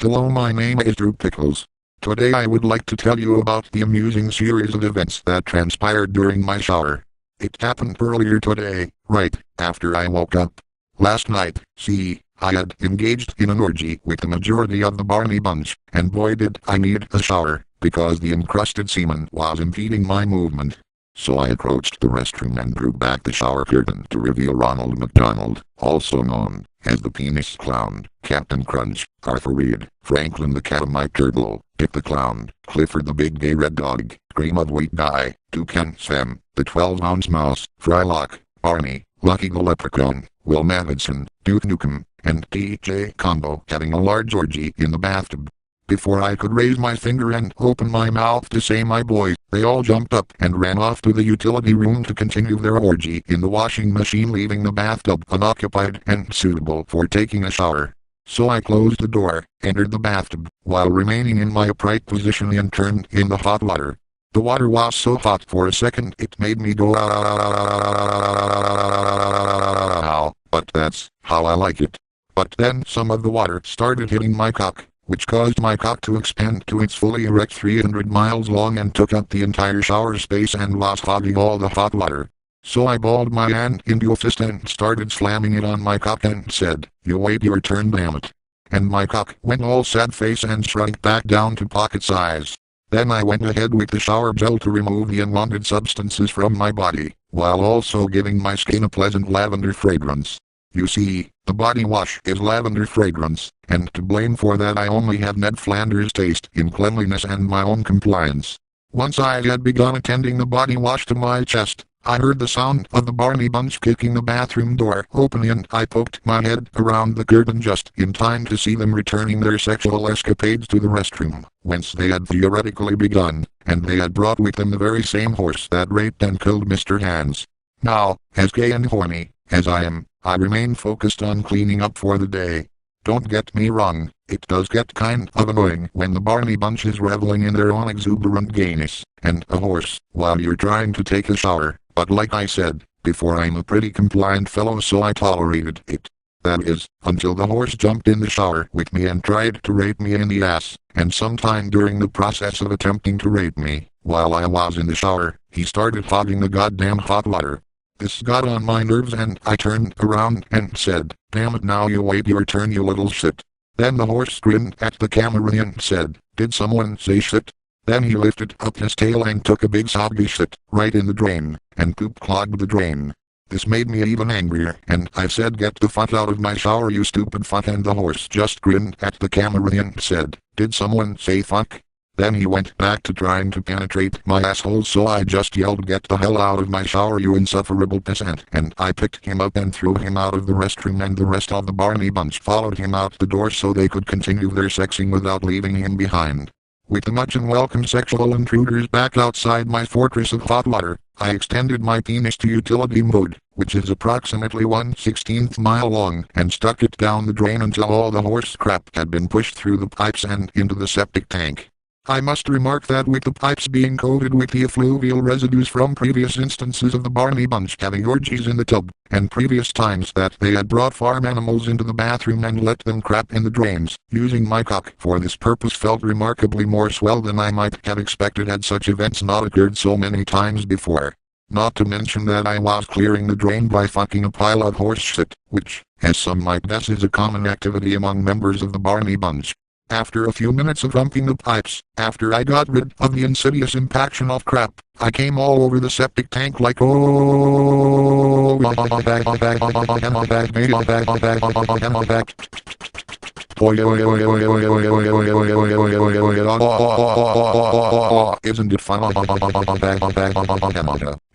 Hello, my name is Pickles. Today I would like to tell you about the amusing series of events that transpired during my shower. It happened earlier today, right after I woke up. Last night, I had engaged in an orgy with the majority of the Barney bunch, and boy did I need a shower, because the encrusted semen was impeding my movement. So I approached the restroom and drew back the shower curtain to reveal Ronald McDonald, also known as the Penis Clown, Captain Crunch, Arthur Reed, Franklin the Catamite Turtle, Dick the Clown, Clifford the Big Gay Red Dog, Cream of Wheat Guy, Toucan Sam, the 12-ounce Mouse, Frylock, Barney, Lucky the Leprechaun, Will Mavidson, Duke Nukem, and DJ Combo having a large orgy in the bathtub. Before I could raise my finger and open my mouth to say my boys, they all jumped up and ran off to the utility room to continue their orgy in the washing machine, leaving the bathtub unoccupied and suitable for taking a shower. So I closed the door, entered the bathtub, while remaining in my upright position, and turned in the hot water. The water was so hot for a second it made me go ow, but that's how I like it. But then some of the water started hitting my cock, which caused my cock to expand to its fully erect 300 miles long and took up the entire shower space and was hogging all the hot water. So I balled my hand into a fist and started slamming it on my cock and said, "You wait your turn, damn it." And my cock went all sad face and shrunk back down to pocket size. Then I went ahead with the shower gel to remove the unwanted substances from my body, while also giving my skin a pleasant lavender fragrance. You see, the body wash is lavender fragrance, and to blame for that I only have Ned Flanders' taste in cleanliness and my own compliance. Once I had begun attending the body wash to my chest, I heard the sound of the Barney bunch kicking the bathroom door open, and I poked my head around the curtain just in time to see them returning their sexual escapades to the restroom, whence they had theoretically begun, and they had brought with them the very same horse that raped and killed Mr. Hands. Now, as gay and horny as I am, I remain focused on cleaning up for the day. Don't get me wrong, it does get kind of annoying when the Barney bunch is reveling in their own exuberant gayness, and a horse, while you're trying to take a shower, but like I said before, I'm a pretty compliant fellow, so I tolerated it. That is, until the horse jumped in the shower with me and tried to rape me in the ass, and sometime during the process of attempting to rape me, while I was in the shower, he started hogging the goddamn hot water. This got on my nerves and I turned around and said, "Damn it, now you wait your turn, you little shit." Then the horse grinned at the camera and said, "Did someone say shit?" Then he lifted up his tail and took a big soggy shit right in the drain, and poop clogged the drain. This made me even angrier, and I said, "Get the fuck out of my shower, you stupid fuck," and the horse just grinned at the camera and said, "Did someone say fuck?" Then he went back to trying to penetrate my asshole, so I just yelled, "Get the hell out of my shower, you insufferable pissant," and I picked him up and threw him out of the restroom, and the rest of the Barney bunch followed him out the door so they could continue their sexing without leaving him behind. With the much unwelcome sexual intruders back outside my fortress of hot water, I extended my penis to utility mode, which is approximately 1/16 mile long, and stuck it down the drain until all the horse crap had been pushed through the pipes and into the septic tank. I must remark that with the pipes being coated with the effluvial residues from previous instances of the Barney bunch having orgies in the tub, and previous times that they had brought farm animals into the bathroom and let them crap in the drains, using my cock for this purpose felt remarkably more swell than I might have expected had such events not occurred so many times before. Not to mention that I was clearing the drain by fucking a pile of horse shit, which, as some might guess, is a common activity among members of the Barney bunch. After a few minutes of rumping the pipes, after I got rid of the insidious impaction of crap, I came all over the septic tank like isn't it fun?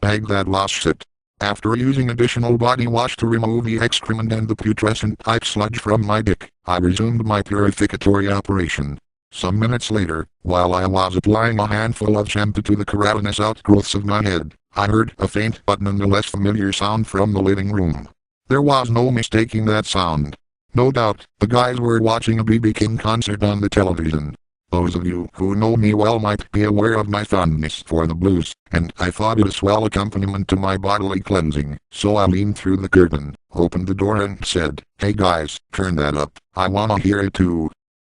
Bag that last shit. After using additional body wash to remove the excrement and the putrescent pipe sludge from my dick, I resumed my purificatory operation. Some minutes later, while I was applying a handful of shampoo to the keratinous outgrowths of my head, I heard a faint but nonetheless familiar sound from the living room. There was no mistaking that sound. No doubt, the guys were watching a B.B. King concert on the television. Those of you who know me well might be aware of my fondness for the blues, and I thought it a swell accompaniment to my bodily cleansing, so I leaned through the curtain, opened the door and said, "Hey guys, turn that up, I wanna hear it too."